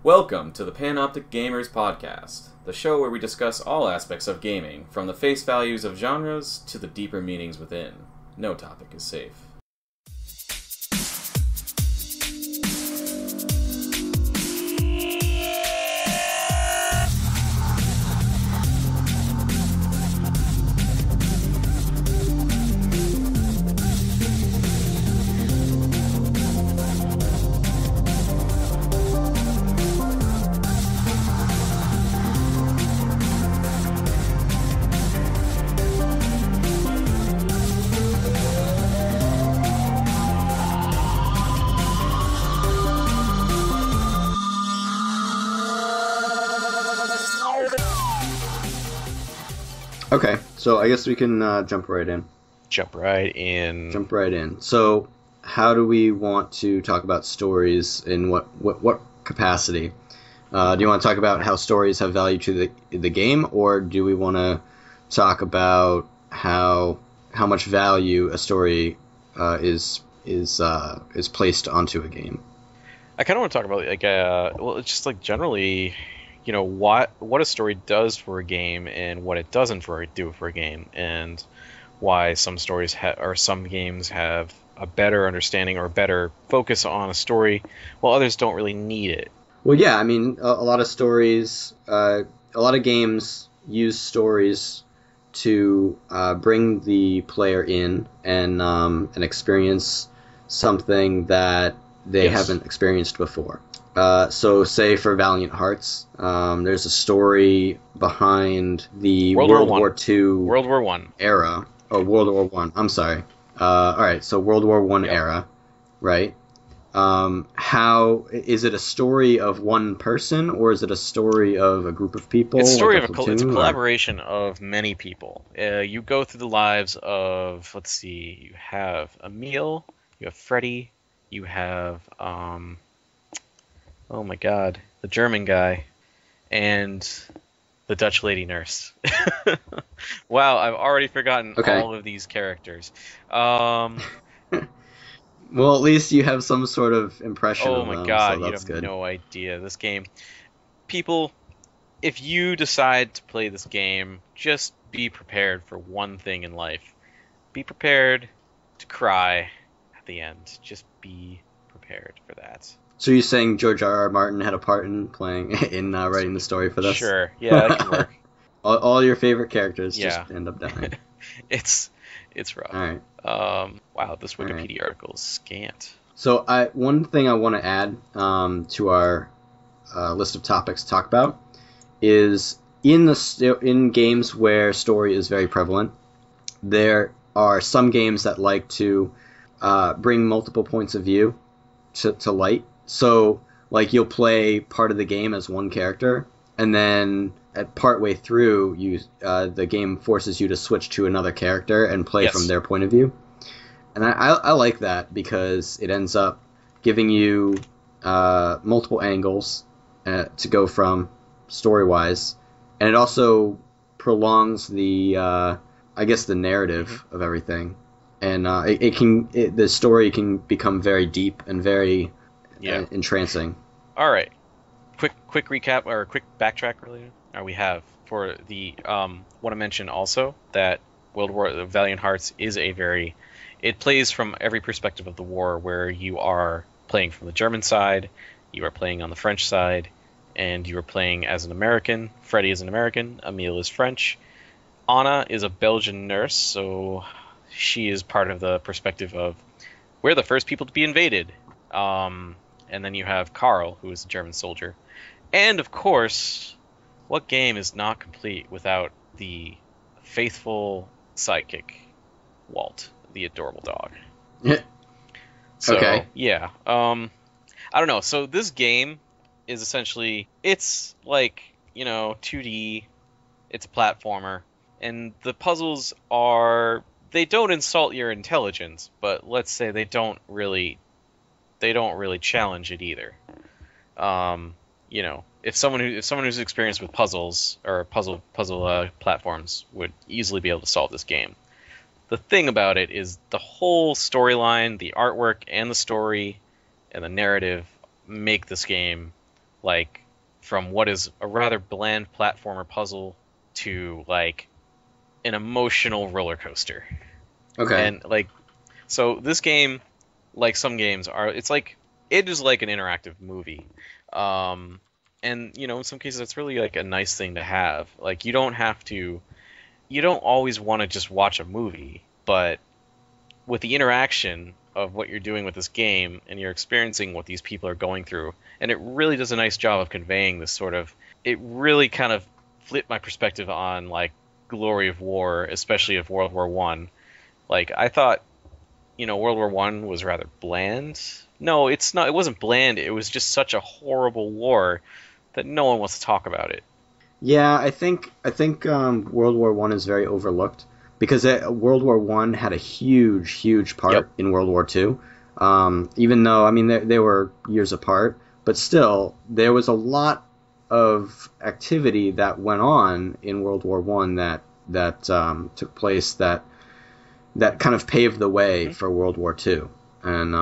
Welcome to the Panoptic Gamers Podcast, the show where we discuss all aspects of gaming, from the face values of genres to the deeper meanings within. No topic is safe. Okay, so I guess we can jump right in. Jump right in. So, how do we want to talk about stories in what capacity? Do you want to talk about how stories have value to the game, or do we want to talk about how much value a story is placed onto a game? I kind of want to talk about it's just like generally, what a story does for a game and what it doesn't do for a game, and why some stories or some games have a better understanding or a better focus on a story, while others don't really need it. Well, yeah, I mean, a lot of stories, a lot of games use stories to bring the player in and experience something that they haven't experienced before. So, say for Valiant Hearts, there's a story behind the World War II World War I era. Oh, World War I. I'm sorry. All right, so World War I era, right? How is it a story of one person, or is it a story of a group of people? It's a story like it's a collaboration of many people. You go through the lives of, let's see, you have Emil, you have Freddy, you have oh my god, the German guy, and the Dutch lady nurse. Wow, I've already forgotten all of these characters. Well, at least you have some sort of impression of them. Oh my god, so you have no idea. This game... People, if you decide to play this game, just be prepared for one thing in life. Be prepared to cry at the end. Just be prepared for that. So you're saying George R.R. Martin had a part in writing the story for this? Sure, yeah, that could work. all your favorite characters just end up dying. It's rough. All right. Wow, this Wikipedia article is scant. So one thing I want to add to our list of topics to talk about is in games where story is very prevalent, there are some games that like to bring multiple points of view to light. So, like, you'll play part of the game as one character, and then at partway through, the game forces you to switch to another character and play from their point of view. And I like that because it ends up giving you multiple angles to go from story-wise, and it also prolongs the narrative of everything, and the story can become very deep and very entrancing. All right, quick recap or quick backtrack earlier. We have for the want to mention also that Valiant Hearts is it plays from every perspective of the war, where you are playing from the German side, you are playing on the French side, and you are playing as an American. Freddy is an American, Emile is French, Anna is a Belgian nurse, so she is part of the perspective of we're the first people to be invaded. And then you have Carl, who is a German soldier. And, of course, what game is not complete without the faithful sidekick, Walt, the adorable dog? So, yeah. I don't know. So this game is essentially, it's like, 2D. It's a platformer. And the puzzles they don't insult your intelligence, but let's say they don't really challenge it either. If someone who's experienced with puzzles or puzzle platforms would easily be able to solve this game. The thing about it is the whole storyline, the artwork, and the story, and the narrative make this game like from what is a rather bland platformer puzzle to like an emotional roller coaster. Okay. And like, so this game, like some games are, it is like an interactive movie. Um, and in some cases, it's really like a nice thing to have. Like, you don't always want to just watch a movie, but with the interaction of what you're doing with this game and you're experiencing what these people are going through, and it really does a nice job of conveying this sort of. It really kind of flipped my perspective on like glory of war, especially of World War One. Like I thought, World War One was rather bland. No, it's not. It wasn't bland. It was just such a horrible war that no one wants to talk about it. Yeah, I think World War One is very overlooked because World War One had a huge part Yep. in World War Two. Even though I mean they were years apart, but still there was a lot of activity that went on in World War One that took place that kind of paved the way for World War Two. And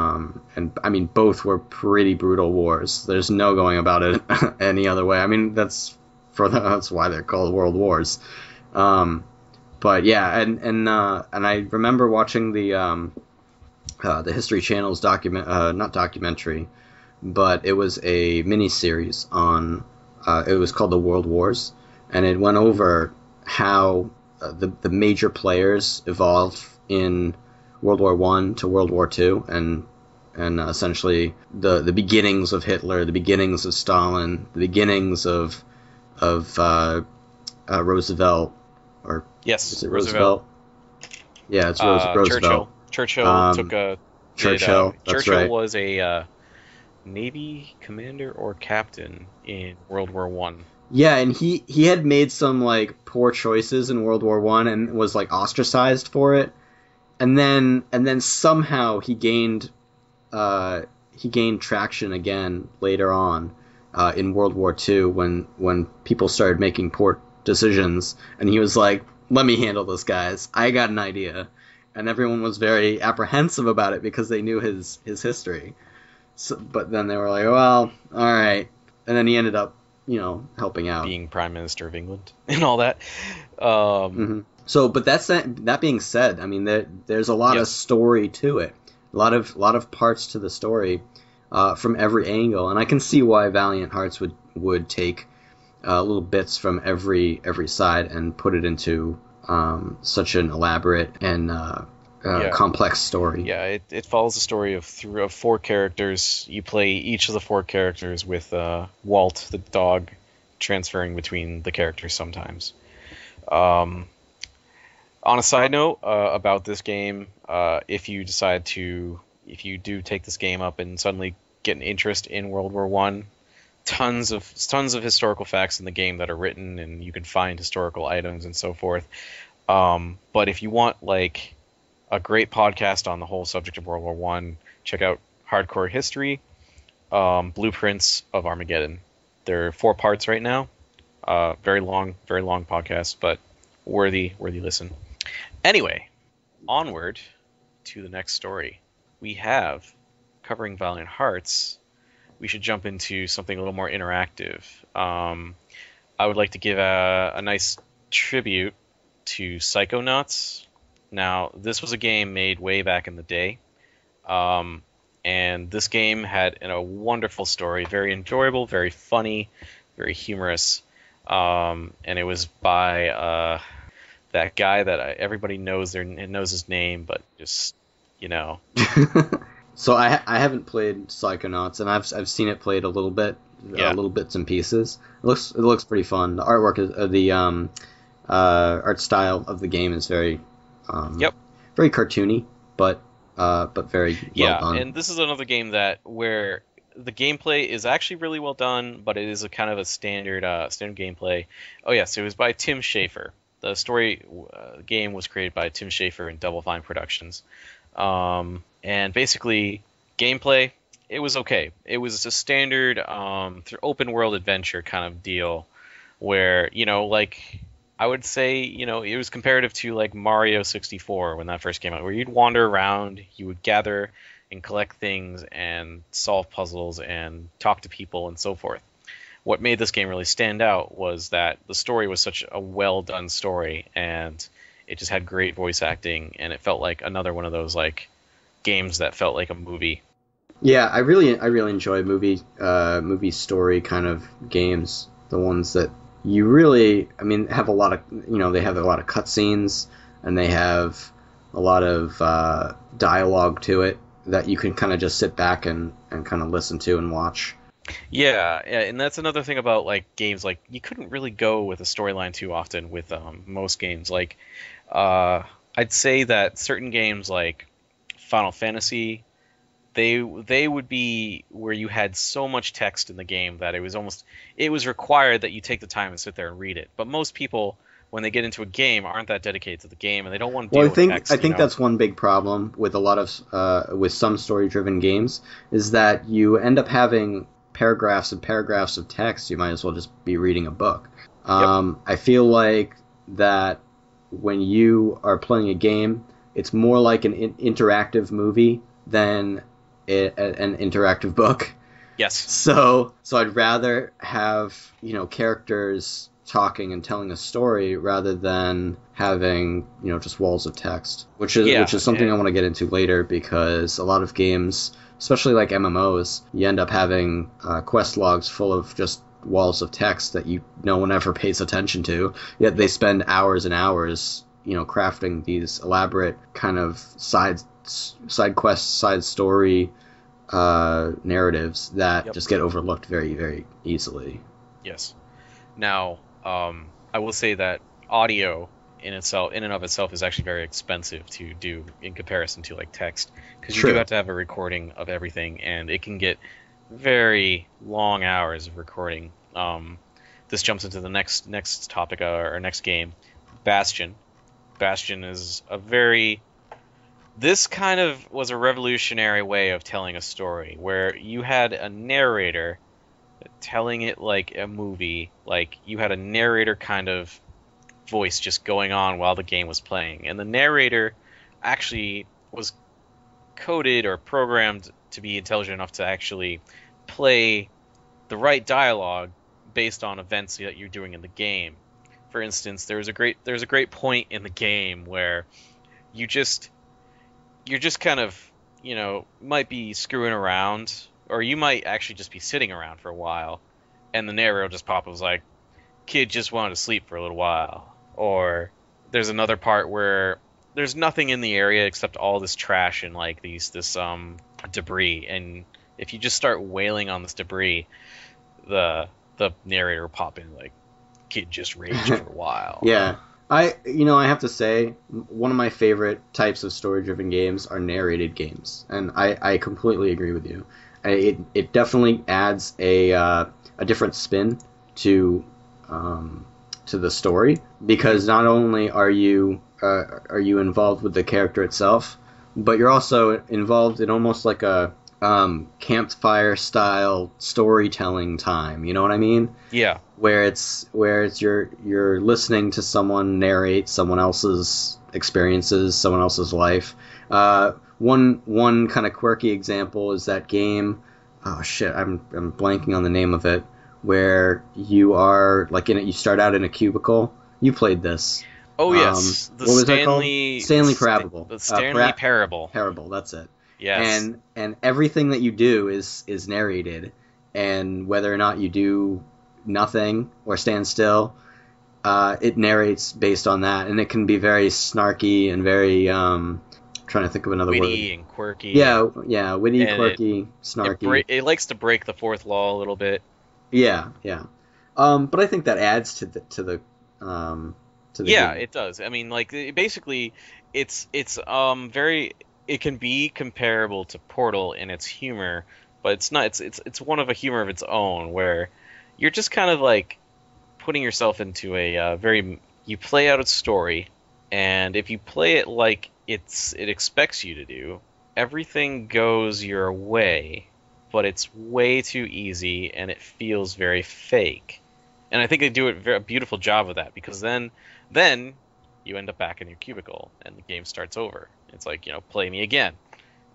I mean both were pretty brutal wars. There's no going about it any other way. I mean that's why they're called World Wars. But yeah, and I remember watching the History Channel's not documentary, but it was a mini series on. It was called The World Wars, and it went over how the major players evolved in World War One to World War Two, and essentially the beginnings of Hitler, the beginnings of Stalin, the beginnings of Roosevelt, or Yes, is it Roosevelt? Yeah, it's Roosevelt. Churchill. Churchill took a Churchill. That's Churchill right. was a Navy commander or captain in World War One. Yeah, and he had made some like poor choices in World War One and was like ostracized for it, and then somehow he gained traction again later on in World War Two when people started making poor decisions, and he was like, "Let me handle this, guys. I got an idea," and everyone was very apprehensive about it because they knew his history. So, but then they were like, "Well, all right," and then he ended up, helping out, being Prime Minister of England and all that. So, but that being said, I mean, there's a lot of story to it, a lot of parts to the story from every angle, and I can see why Valiant Hearts would take little bits from every side and put it into such an elaborate and complex story. Yeah, it follows the story of four characters. You play each of the four characters with Walt, the dog, transferring between the characters sometimes. On a side note about this game, if you do take this game up and suddenly get an interest in World War One, tons of historical facts in the game that are written, and you can find historical items and so forth. But if you want like a great podcast on the whole subject of World War One, check out Hardcore History, Blueprints of Armageddon. There are 4 parts right now. Very long podcast, but worthy listen. Anyway, onward to the next story. We have, covering Valiant Hearts, we should jump into something a little more interactive. I would like to give a nice tribute to Psychonauts. Now, this was a game made way back in the day, and this game had a wonderful story, very enjoyable, very funny, very humorous, and it was by that guy that everybody knows his name, but just So I haven't played Psychonauts, and I've seen it played a little bit, little bits and pieces. It looks pretty fun. The artwork is the art style of the game is very very cartoony, but very well done. And this is another game where the gameplay is actually really well done, but it is a kind of a standard gameplay. Oh yes, it was by Tim Schafer. The story game was created by Tim Schafer and Double Fine Productions. And basically, gameplay, it was okay. It was a standard open world adventure kind of deal where, like, I would say, it was comparative to like Mario 64 when that first came out, where you'd wander around, you would gather and collect things and solve puzzles and talk to people and so forth. what made this game really stand out was that the story was such a well done story, and it just had great voice acting, and it felt like another one of those like games that felt like a movie. Yeah, I really enjoy movie story kind of games. The ones that you really, I mean, have a lot of, they have a lot of cutscenes, and they have a lot of dialogue to it that you can kind of just sit back and kind of listen to and watch. Yeah, and that's another thing about like games. Like you couldn't really go with a storyline too often with most games. Like I'd say that certain games like Final Fantasy, they would be where you had so much text in the game that it was required that you take the time and sit there and read it. But most people, when they get into a game, aren't that dedicated to the game, and they don't want to deal with text. I think that's one big problem with a lot of with some story-driven games, is that you end up having paragraphs and paragraphs of text. You might as well just be reading a book. I feel like that when you are playing a game, it's more like an interactive movie than an interactive book. Yes. So I'd rather have, characters talking and telling a story rather than having, just walls of text, which is something I want to get into later, because a lot of games, especially like MMOs, you end up having quest logs full of just walls of text that no one ever pays attention to, yet they spend hours and hours, crafting these elaborate kind of side quests, side story narratives that just get overlooked very, very easily. Yes. Now, I will say that audio in and of itself is actually very expensive to do in comparison to like text, because you do have to have a recording of everything, and it can get very long hours of recording. This jumps into the next topic, or next game, Bastion. Bastion is this kind of was a revolutionary way of telling a story, where you had a narrator telling it like a movie. Like you had a narrator kind of voice just going on while the game was playing, and the narrator actually was coded or programmed to be intelligent enough to actually play the right dialogue based on events that you're doing in the game. For instance, there's a great point in the game where you're just kind of, might be screwing around, or you might actually just be sitting around for a while, and the narrator will just pop up, was like, kid just wanted to sleep for a little while. Or there's another part where there's nothing in the area except all this trash and like this debris, and if you just start wailing on this debris, the narrator will pop in like, kid just raged for a while. Yeah. I have to say, one of my favorite types of story-driven games are narrated games, and I completely agree with you. It definitely adds a different spin to the story, because not only are you involved with the character itself, but you're also involved in almost like a campfire style storytelling time. You know what I mean? Yeah. Where it's you're listening to someone narrate someone else's experiences, someone else's life. One kind of quirky example is that game. Oh shit, I'm blanking on the name of it. Where you are like you start out in a cubicle. You played this. Oh yes, what was that called? Stanley Parable. The Stanley Parable. Parable, that's it. Yes. And everything that you do is narrated, and whether or not you do nothing or stand still, it narrates based on that, and it can be very snarky and very trying to think of another witty word. And quirky. Yeah, witty, quirky, snarky. It likes to break the fourth law a little bit. Yeah. But I think that adds to the yeah, game. it does. I mean, like basically, it's very. It can be comparable to Portal in its humor, but it's not. It's one of a humor of its own, where you're just kind of like putting yourself into a you play out a story, and if you play it like it expects you to do, everything goes your way, but it's way too easy and it feels very fake. And I think they do a beautiful job of that, because then you end up back in your cubicle and the game starts over. It's like, play me again.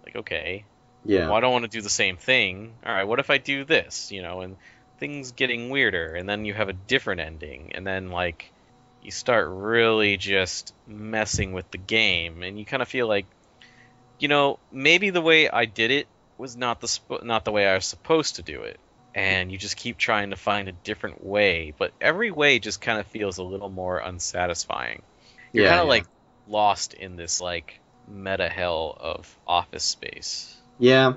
Like, okay. Yeah. Well, I don't want to do the same thing. All right, what if I do this? And things getting weirder, and then you have a different ending, and then like you start really just messing with the game, and you kind of feel like, maybe the way I did it was not the way I was supposed to do it, and you just keep trying to find a different way, but every way just kind of feels a little more unsatisfying. You're Yeah, kind of yeah. like lost in this like meta hell of Office Space. Yeah,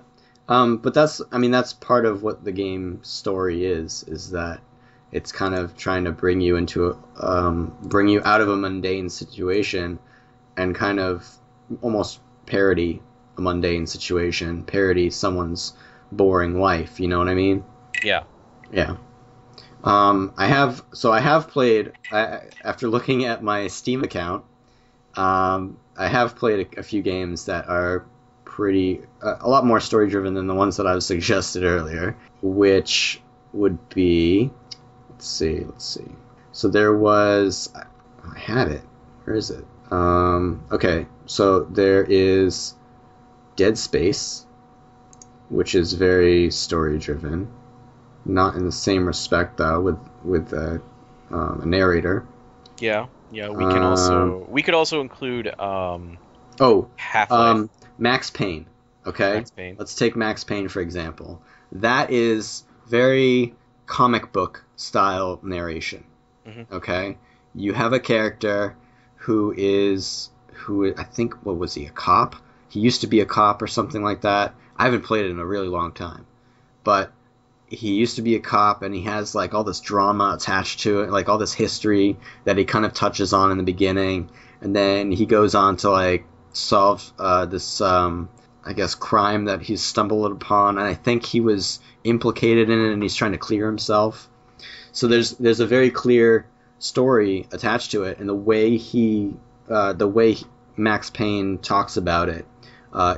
but that's part of what the game story is that it's kind of trying to bring you out of a mundane situation and kind of almost parody a mundane situation, parody someone's boring life. You know what I mean? Yeah. Yeah. I have played after looking at my Steam account. I have played a few games that are pretty a lot more story driven than the ones that I was suggested earlier, which would be let's see. So there was I had it. Where is it? Okay, so there is Dead Space, which is very story driven, not in the same respect though with a narrator. Yeah. Yeah, we could also include Half-Life. Max Payne. Okay, Max Payne. let's take Max Payne for example. That is very comic book style narration. Mhm. Okay, you have a character who I think, what was he, a cop? He used to be a cop or something like that. I haven't played it in a really long time, but he used to be a cop, and he has like all this drama attached to it, like all this history that he kind of touches on in the beginning, and then he goes on to like solve this I guess crime that he's stumbled upon, and I think he was implicated in it, and he's trying to clear himself. So there's a very clear story attached to it, and the way Max Payne talks about it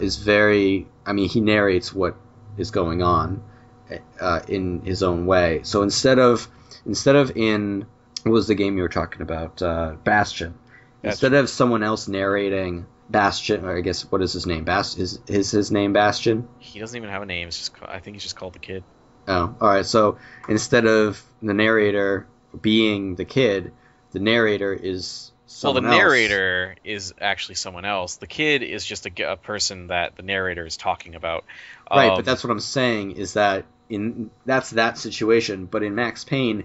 is very. I mean, he narrates what is going on in his own way. So instead of in what was the game you were talking about, Bastion? Instead of someone else narrating Bastion, or I guess what is his name? Is his name Bastion? He doesn't even have a name. I think he's just called the Kid. Oh, all right. So instead of the narrator being the kid, the narrator is someone else. Narrator is actually someone else. The Kid is just a person that the narrator is talking about. Right, but that's what I'm saying is that that's that situation. But in Max Payne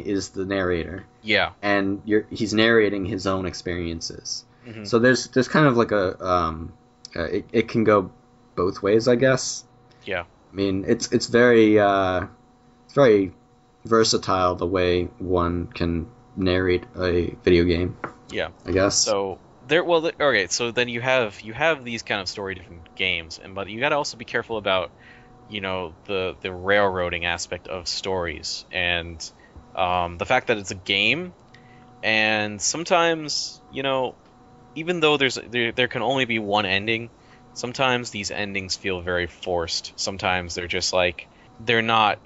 is the narrator. Yeah. And he's narrating his own experiences. Mm-hmm. So there's kind of like it can go both ways, I guess. Yeah. I mean, it's very versatile the way one can narrate a video game. Yeah. I guess. So so then you have these kind of story driven games, but you got to also be careful about the railroading aspect of stories, and the fact that it's a game, and sometimes even though there can only be one ending, sometimes these endings feel very forced. Sometimes they're just like they're not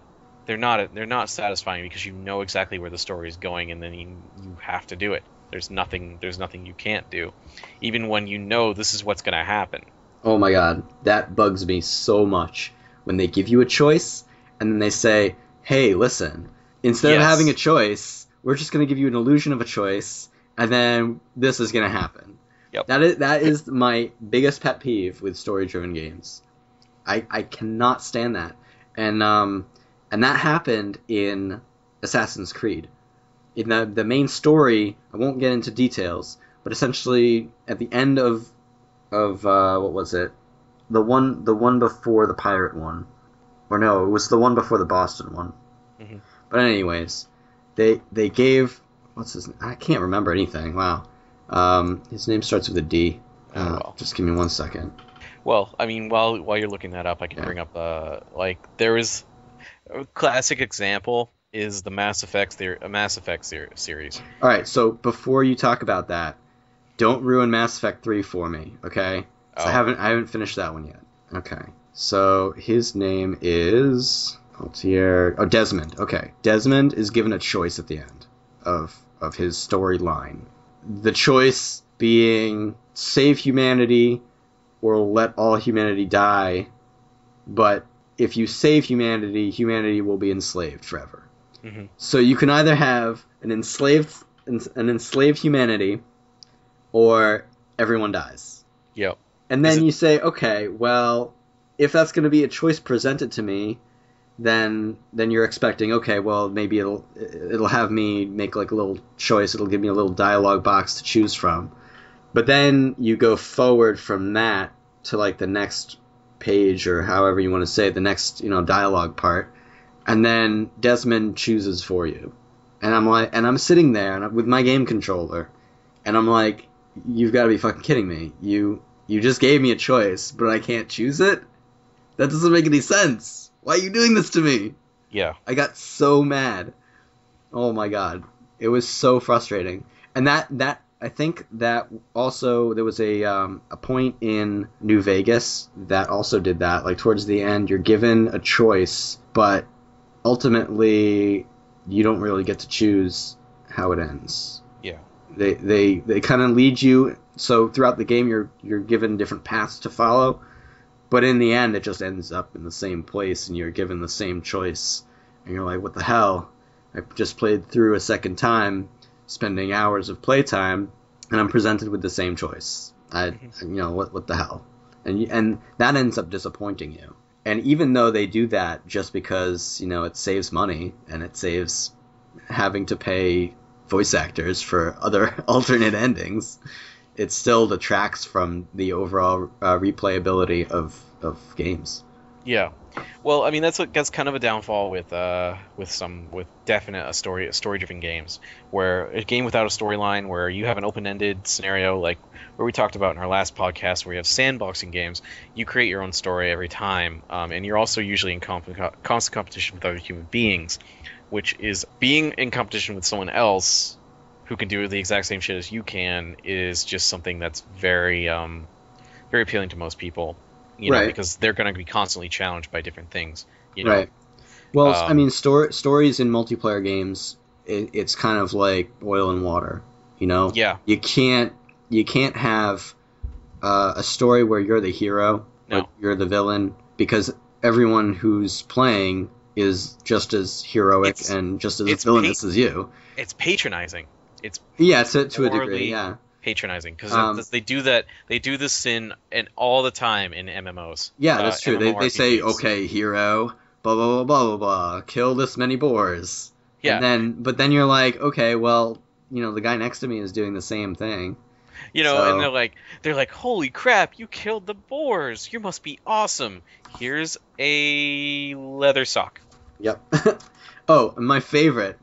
satisfying because you know exactly where the story is going, and then you have to do it. There's nothing you can't do, even when you know this is what's going to happen. Oh my god, that bugs me so much when they give you a choice and then they say, "Hey, listen, instead of having a choice, we're just going to give you an illusion of a choice, and then this is going to happen." Yep. That is my biggest pet peeve with story-driven games. I cannot stand that, and that happened in Assassin's Creed. In the main story, I won't get into details, but essentially at the end of what was it? The one before the pirate one, or no, it was the one before the Boston one. Mm-hmm. But anyways, they gave what's his name? I can't remember anything. Wow, his name starts with a D. Just give me 1 second. Well, I mean, while you're looking that up, I can bring up there is a classic example is the Mass Effect series. All right, so before you talk about that, don't ruin Mass Effect 3 for me, okay? Oh. I haven't finished that one yet. Okay. So his name is Desmond. Okay. Desmond is given a choice at the end of his storyline. The choice being save humanity or let all humanity die, but if you save humanity, humanity will be enslaved forever. Mm-hmm. So you can either have an enslaved humanity, or everyone dies. Yep. And then you say, okay, well, if that's going to be a choice presented to me, then you're expecting, okay, well, maybe it'll have me make like a little choice. It'll give me a little dialogue box to choose from. But then you go forward from that to like the next page, or however you want to say it, the next dialogue part, and then Desmond chooses for you. And I'm sitting there with my game controller, and I'm like, you've got to be fucking kidding me. You just gave me a choice, but I can't choose it? That doesn't make any sense. Why are you doing this to me? Yeah. I got so mad. Oh my god. It was so frustrating. And that I think that also there was a point in New Vegas that also did that. Like towards the end, you're given a choice, but ultimately you don't really get to choose how it ends. Yeah. They kind of lead you. So throughout the game, you're given different paths to follow, but in the end, it just ends up in the same place, and you're given the same choice, and you're like, what the hell? I just played through a second time, spending hours of playtime, and I'm presented with the same choice. What the hell? And that ends up disappointing you. And even though they do that just because, it saves money, and it saves having to pay voice actors for other alternate endings, it still detracts from the overall replayability of games. Yeah. Well, I mean that's kind of a downfall with definite story-driven games, where a game without a storyline, where you have an open-ended scenario like where we talked about in our last podcast, where you have sandboxing games, you create your own story every time, and you're also usually in constant competition with other human beings, which is being in competition with someone else who can do the exact same shit as you can is just something that's very very appealing to most people. Right. Because they're going to be constantly challenged by different things. Right. Well, I mean, stories in multiplayer games, it's kind of like oil and water. Yeah. You can't have a story where you're the hero, or you're the villain, because everyone who's playing is just as heroic and just as villainous as you. It's patronizing. It's to a degree, yeah. Patronizing, because they do this sin all the time in MMOs. Yeah, that's true. They say, okay, hero, blah blah blah blah blah blah, kill this many boars. Yeah. But then you're like, okay, well, the guy next to me is doing the same thing. And they're like, holy crap, you killed the boars. You must be awesome. Here's a leather sock. Yep. Oh, my favorite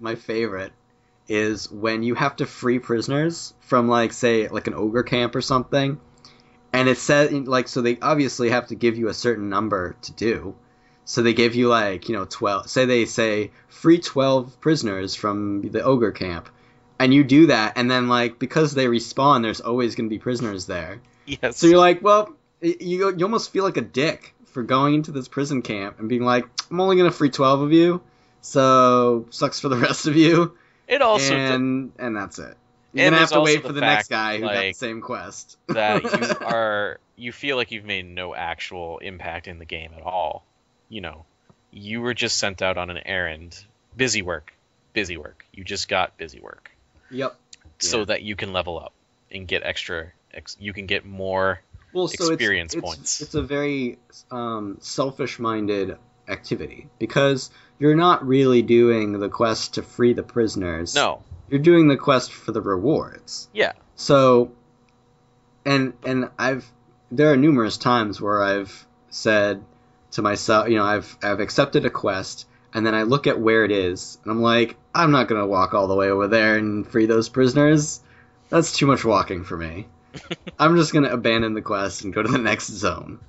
is when you have to free prisoners from, say, an ogre camp or something, and it says, so they obviously have to give you a certain number to do. So they give you, 12. They say, free 12 prisoners from the ogre camp. And you do that, and then, because they respawn, there's always going to be prisoners there. Yes. So you're like, well, you almost feel like a dick for going into this prison camp and being like, I'm only going to free 12 of you, so sucks for the rest of you. It also and that's it. You're gonna have to wait for the next guy who got the same quest. That you feel like you've made no actual impact in the game at all. You were just sent out on an errand. Busy work. You just got busy work. Yep. So that you can level up and get you can get more experience points. It's a very selfish-minded activity, because you're not really doing the quest to free the prisoners. No. You're doing the quest for the rewards. Yeah. So, and there are numerous times where I've said to myself, I've accepted a quest, and then I look at where it is, and I'm like, I'm not going to walk all the way over there and free those prisoners. That's too much walking for me. I'm just going to abandon the quest and go to the next zone.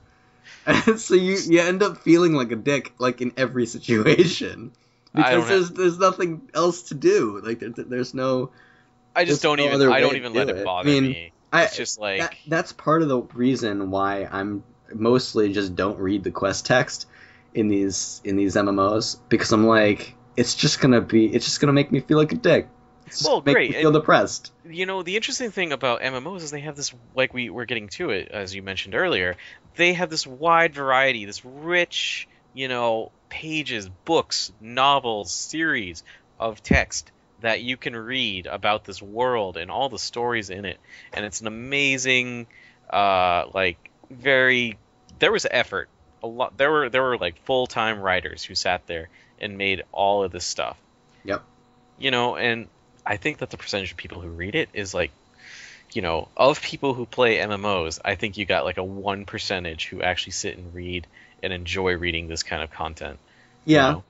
And so you end up feeling like a dick, in every situation, because there's nothing else to do. There's no. I don't even let it bother me. It's just that's part of the reason why I'm mostly just don't read the quest text in these MMOs, because I'm like, it's just gonna make me feel like a dick. Make me feel depressed. The interesting thing about MMOs is they have this, we were getting to it, as you mentioned earlier, they have this wide variety, this rich, pages, books, novels, series of text that you can read about this world and all the stories in it. And it's an amazing, very. There was effort. A lot. There were like full-time writers who sat there and made all of this stuff. Yep. And I think that the percentage of people who read it is like, of people who play MMOs, I think you got like a 1% who actually sit and read and enjoy reading this kind of content. Yeah,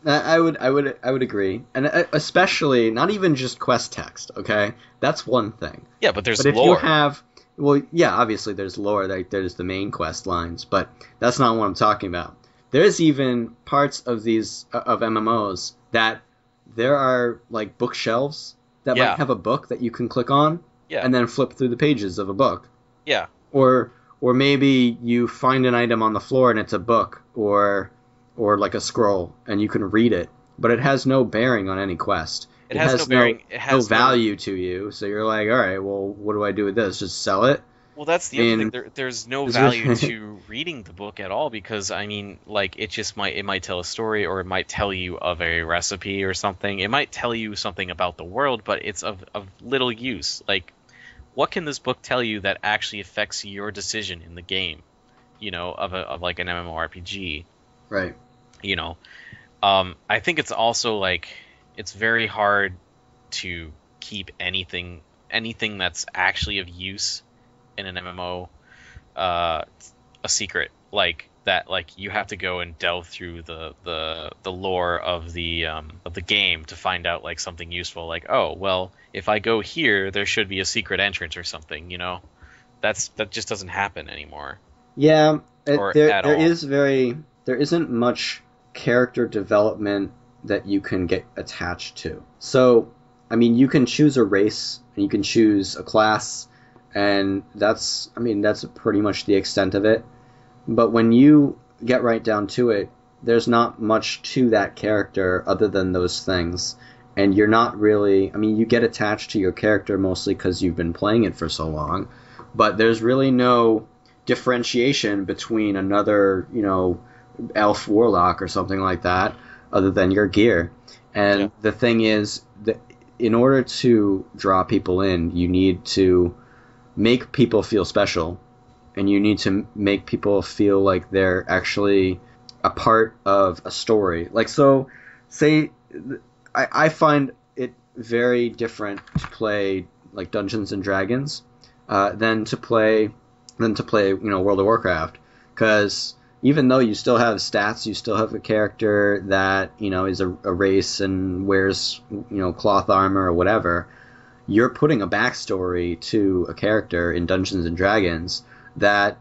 I would agree, and especially not even just quest text. Okay, that's one thing. Yeah, but there's if lore. you have, well, yeah, obviously there's lore. Like there's the main quest lines, but that's not what I'm talking about. There's even parts of these of MMOs that there are like bookshelves that might have a book that you can click on, and then flip through the pages of a book. Yeah. Or maybe you find an item on the floor and it's a book or like a scroll and you can read it, but it has no bearing on any quest. It has no bearing. It has no value to you. So you're like, all right, well, what do I do with this? Just sell it? Well, that's the other thing. There's no value to reading the book at all because it might tell a story or it might tell you of a recipe or something. It might tell you something about the world, but it's of little use. Like, what can this book tell you that actually affects your decision in the game? Of like an MMORPG. Right. I think it's also like it's very hard to keep anything that's actually of use in an MMO a secret like that. Like you have to go and delve through the lore of the game to find out like something useful. Like, oh well, if I go here, there should be a secret entrance or something. That just doesn't happen anymore. Yeah, there isn't much character development that you can get attached to. So, I mean, you can choose a race and you can choose a class, and that's pretty much the extent of it. But when you get right down to it, there's not much to that character other than those things. And you're not really, you get attached to your character mostly because you've been playing it for so long, but there's really no differentiation between another, elf warlock or something like that other than your gear. And the thing is that in order to draw people in, you need to make people feel special, and you need to make people feel like they're actually a part of a story. Like, so say I find it very different to play like Dungeons and Dragons than to play World of Warcraft, because even though you still have stats, you still have a character that is a race and wears cloth armor or whatever. You're putting a backstory to a character in Dungeons and Dragons that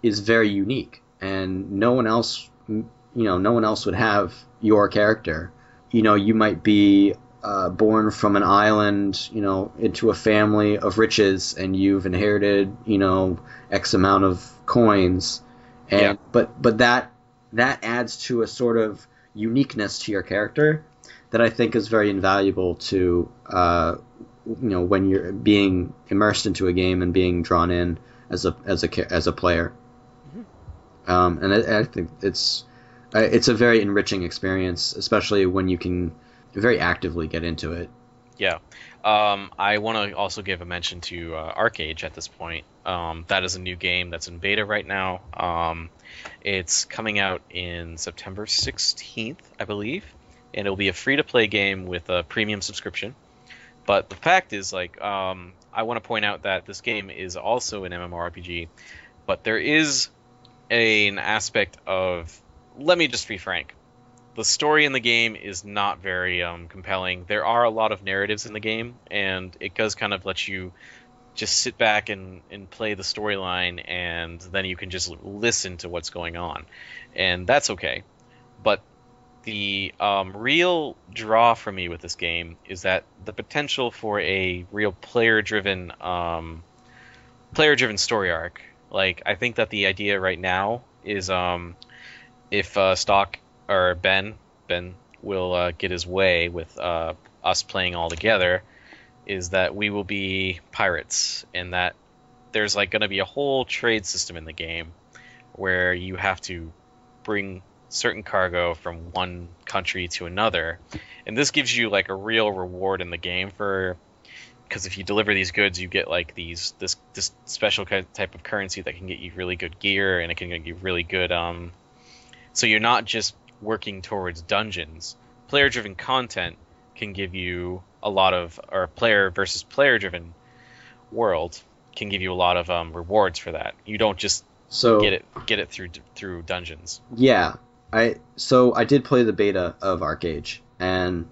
is very unique, and no one else would have your character. You might be born from an island, into a family of riches, and you've inherited, X amount of coins, and but that adds to a sort of uniqueness to your character that I think is very invaluable to when you're being immersed into a game and being drawn in as a player. And I think it's a very enriching experience, especially when you can very actively get into it. Yeah. I want to also give a mention to Arcage at this point. That is a new game that's in beta right now. It's coming out in September 16th, I believe, and it'll be a free-to-play game with a premium subscription. But the fact is, I want to point out that this game is also an MMORPG, but there is an aspect of... Let me just be frank. The story in the game is not very compelling. There are a lot of narratives in the game, and it does kind of let you just sit back and play the storyline, and then you can just listen to what's going on. And that's okay. But the real draw for me with this game is that the potential for a real player-driven story arc. Like, I think that the idea right now is if Stock or Ben will get his way with us playing all together, is that we will be pirates, and that there's like going to be a whole trade system in the game where you have to bring certain cargo from one country to another, and this gives you like a real reward in the game for, because if you deliver these goods, you get like this special type of currency that can get you really good gear, and it can get you really good so you're not just working towards dungeons. Player driven content can give you a lot of, or player versus player driven world can give you a lot of rewards for that. You don't just get it through dungeons. Yeah, I did play the beta of Arcade, and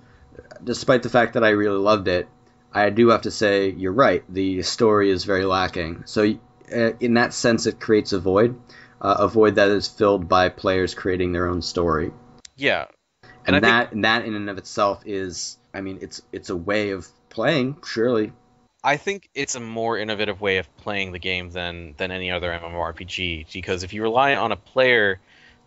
despite the fact that I really loved it, I do have to say you're right. The story is very lacking. So in that sense, it creates a void that is filled by players creating their own story. Yeah, and that in and of itself is, I mean, it's a way of playing, surely. I think it's a more innovative way of playing the game than any other MMORPG, because if you rely on players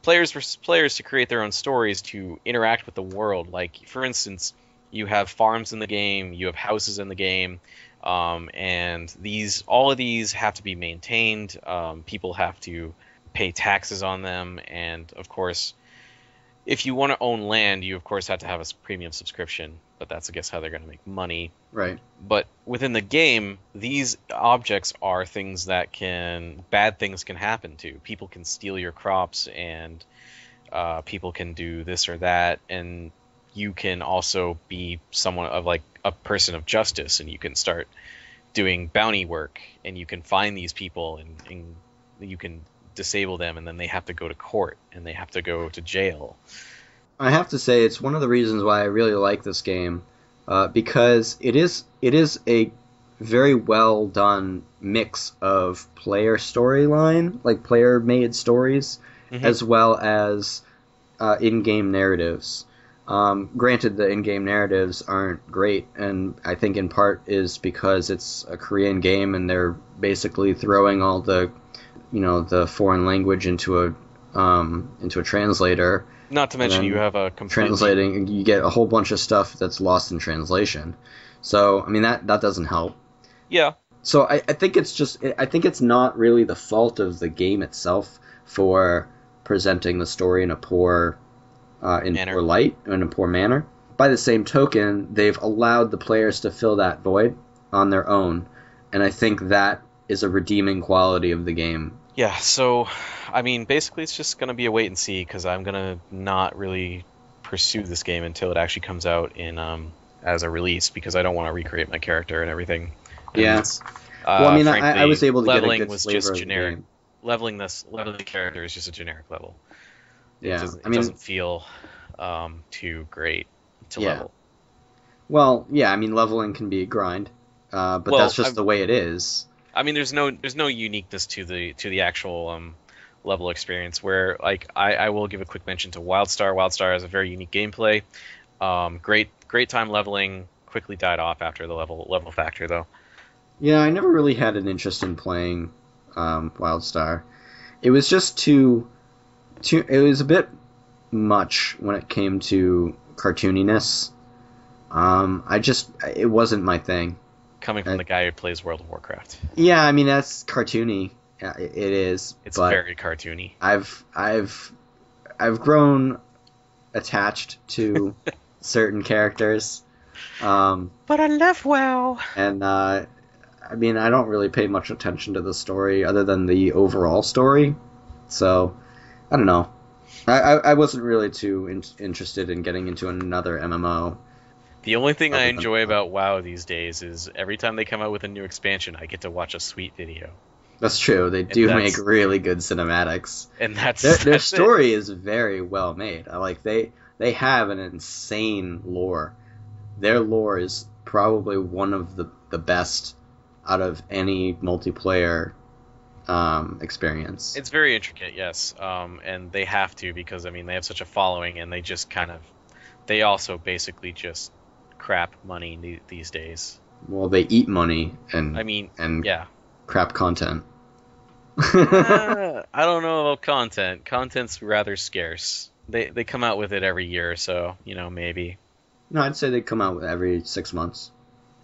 versus players to create their own stories, to interact with the world, like, for instance, you have farms in the game, you have houses in the game, and all of these have to be maintained. People have to pay taxes on them, and of course, if you want to own land, you of course have to have a premium subscription, but that's, I guess, how they're going to make money. Right. But within the game, these objects are things that bad things can happen to. People can steal your crops, and people can do this or that, and you can also be someone of, like, a person of justice, and you can start doing bounty work, and you can find these people, and you can disable them, and then they have to go to court, and they have to go to jail. I have to say, it's one of the reasons why I really like this game, because it is a very well done mix of player storyline, like player made stories, as well as in-game narratives. Granted, the in-game narratives aren't great, and I think in part is because it's a Korean game, and they're basically throwing all the foreign language into a translator. Not to mention you have a translating, you get a whole bunch of stuff that's lost in translation. So, I mean, that doesn't help. Yeah. So I think it's not really the fault of the game itself for presenting the story in a poor light, in a poor manner. By the same token, they've allowed the players to fill that void on their own, and I think that is a redeeming quality of the game. Yeah, so, I mean, basically it's just going to be a wait and see, because I'm going to not really pursue this game until it actually comes out in as a release, because I don't want to recreate my character and everything. Yeah. Well, I mean, frankly, I was able to get a leveling good was flavor just of the generic. game. Leveling the character is just a generic level. Yeah, it doesn't feel too great to level. Well, yeah, I mean, leveling can be a grind, but that's just the way it is. I mean, there's no uniqueness to the actual level experience. Where, like, I will give a quick mention to WildStar. WildStar has a very unique gameplay. Great time leveling. Quickly died off after the level factor, though. Yeah, I never really had an interest in playing WildStar. It was just too. It was a bit much when it came to cartooniness. It wasn't my thing. Coming from the guy who plays World of Warcraft. Yeah, I mean, that's cartoony. Yeah, it is. It's very cartoony. I've grown attached to certain characters. But I love WoW. And I mean, I don't really pay much attention to the story other than the overall story. So, I don't know. I wasn't really too interested in getting into another MMO. The only thing I enjoy about WoW these days is every time they come out with a new expansion, I get to watch a sweet video. That's true. They do make really good cinematics. And their story is very well made. They have an insane lore. Their lore is probably one of the best out of any multiplayer experience. It's very intricate, yes. And they have to, because, I mean, they have such a following, and they just they also basically just crap money these days. Well, they eat money and yeah, crap content. I don't know about content. Content's rather scarce. They come out with it every year or so, maybe. No, I'd say they come out every 6 months.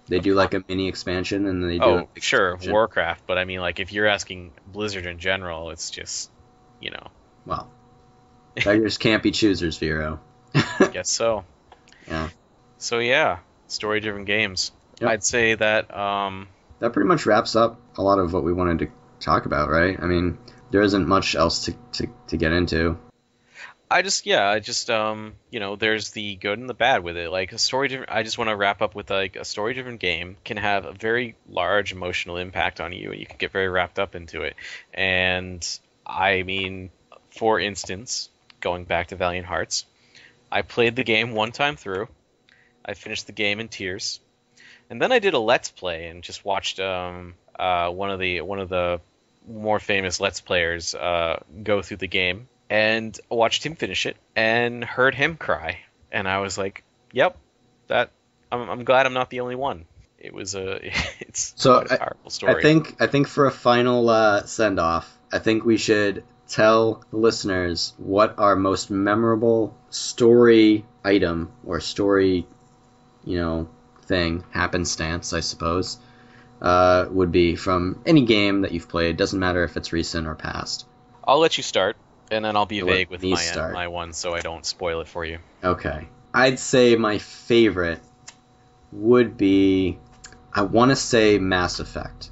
They do like a mini expansion, and they do. Sure, Warcraft, but I mean, like, if you're asking Blizzard in general, it's just, Well, Beggars can't be choosers, Vero. Guess so. Yeah. So yeah, story-driven games. Yep. I'd say that That pretty much wraps up a lot of what we wanted to talk about, right? I mean, there isn't much else to get into. there's the good and the bad with it. Like a story-driven, I just want to wrap up with like a story-driven game can have a very large emotional impact on you, and you can get very wrapped up into it. And I mean, for instance, going back to Valiant Hearts, I played the game one time through. I finished the game in tears, and then I did a Let's Play and just watched one of the more famous Let's Players go through the game, and watched him finish it and heard him cry, and I was like, "Yep, I'm glad I'm not the only one." It was it's So quite a powerful story. I think for a final send off, I think we should tell the listeners what our most memorable story item or story, thing, happenstance, I suppose, would be from any game that you've played. Doesn't matter if it's recent or past. I'll let you start, and then I'll be So vague let with me my start. my one, so I don't spoil it for you. Okay. I'd say my favorite would be, I want to say Mass Effect.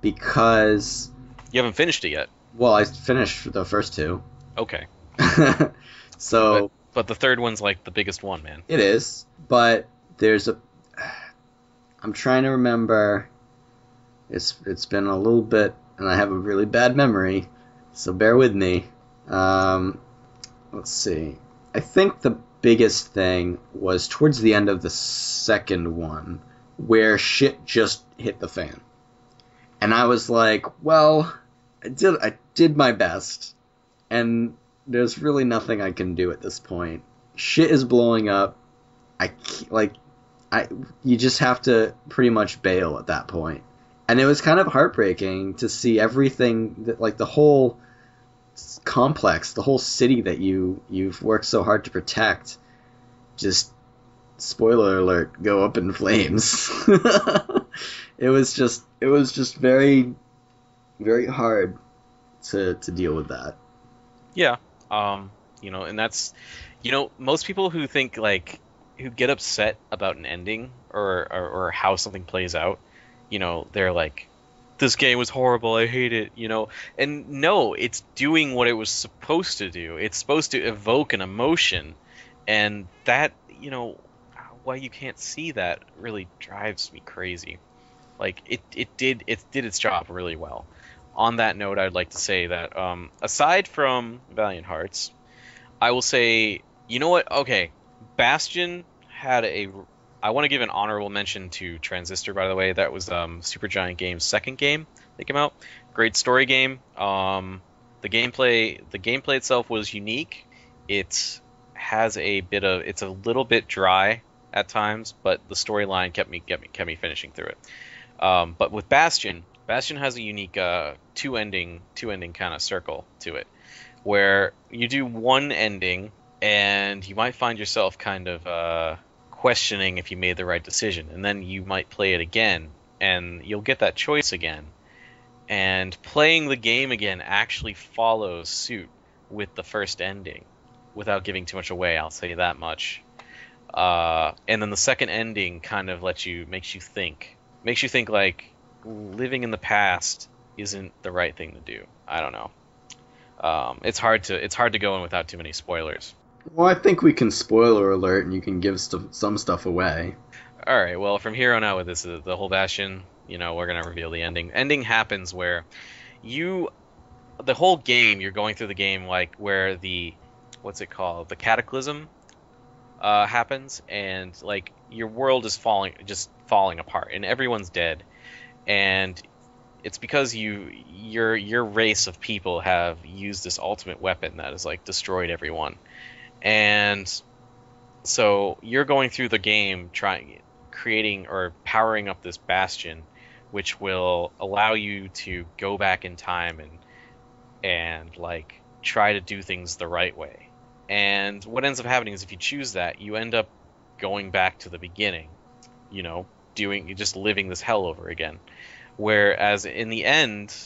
Because, You haven't finished it yet. well, I finished the first two. Okay. So, But the third one's like the biggest one, man. it is. But I'm trying to remember. It's been a little bit, and I have a really bad memory, so bear with me. Let's see. I think the biggest thing was towards the end of the second one, where shit just hit the fan. And I was like, well, I did my best, and there's really nothing I can do at this point. Shit is blowing up. You just have to pretty much bail at that point. And it was kind of heartbreaking to see everything that, like, the whole complex, the whole city that you've worked so hard to protect, just, spoiler alert, go up in flames. It was just very, very hard to deal with that. Yeah. And that's, most people who think who get upset about an ending or how something plays out, they're like, this game was horrible, I hate it, And no, it's doing what it was supposed to do. It's supposed to evoke an emotion, and that, why you can't see that really drives me crazy. Like it did its job really well. On that note, I'd like to say that aside from Valiant Hearts, I will say, you know what? Okay, Bastion had I want to give an honorable mention to Transistor, by the way. That was Supergiant Games' second game that came out. Great story game. The gameplay itself was unique. It has it's a little bit dry at times, but the storyline kept me finishing through it. But with Bastion has a unique two ending kind of circle to it, where you do one ending and you might find yourself kind of questioning if you made the right decision, and then you might play it again and you'll get that choice again, and playing the game again actually follows suit with the first ending. Without giving too much away, I'll say that much. And then the second ending kind of makes you think like living in the past isn't the right thing to do. I don't know. It's hard to go in without too many spoilers. Well, I think we can spoiler alert, and you can give some stuff away. All right. Well, from here on out with this, the whole Bastion, we're gonna reveal the ending. Ending happens where the whole game, you're going through the game like where what's it called? The cataclysm happens, and like your world is falling apart, and everyone's dead, and it's because your race of people have used this ultimate weapon that has like destroyed everyone. And so you're going through the game creating or powering up this bastion, which will allow you to go back in time and like try to do things the right way. And what ends up happening is if you choose that, you end up going back to the beginning, just living this hell over again. Whereas in the end,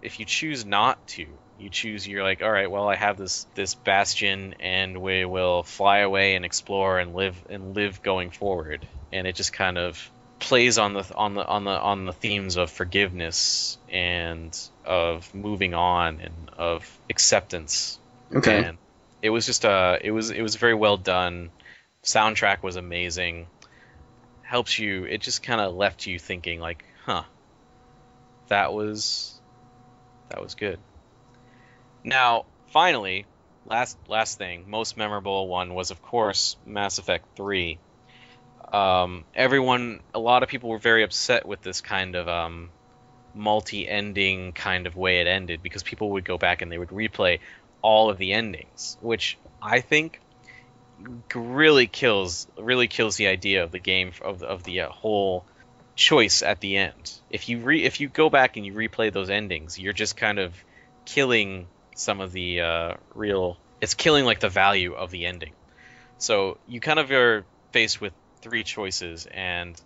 if you choose not to, You choose. You're like, all right, well, I have this bastion, and we will fly away and explore and live going forward. And it just kind of plays on the themes of forgiveness and of moving on and of acceptance. Okay. And it was just it was very well done. Soundtrack was amazing. Helps you. It just kind of left you thinking like, huh, that was good. Now, finally, last thing, most memorable one was of course Mass Effect 3. A lot of people were very upset with this kind of multi-ending kind of way it ended, because people would go back and they would replay all of the endings, which I think really kills the idea of the game, of the whole choice at the end. If you go back and you replay those endings, you're just kind of killing some of the it's killing like the value of the ending. So you kind of are faced with 3 choices, and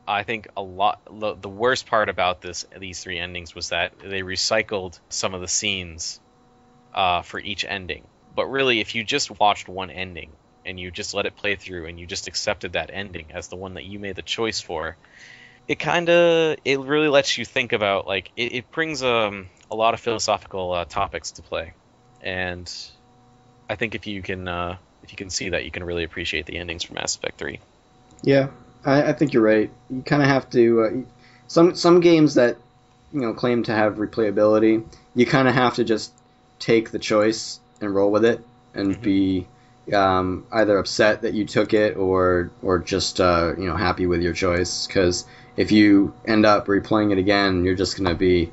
I think the worst part about these 3 endings was that they recycled some of the scenes for each ending. But really, if you just watched one ending and you just let it play through and you just accepted that ending as the one that you made the choice for, it really lets you think about, like, it brings a lot of philosophical topics to play. And I think if you can see that, you can really appreciate the endings for Mass Effect 3. Yeah, I think you're right. You kind of have to some games that claim to have replayability, you kind of have to just take the choice and roll with it and be either upset that you took it or just happy with your choice. Because if you end up replaying it again, you're just going to be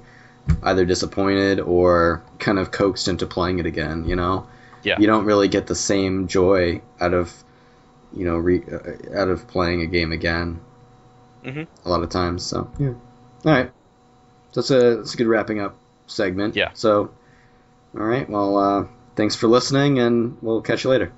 either disappointed or kind of coaxed into playing it again. Yeah. You don't really get the same joy out of out of playing a game again. A lot of times. So yeah. All right. So that's a good wrapping up segment. Yeah. So all right. Well, thanks for listening, and we'll catch you later.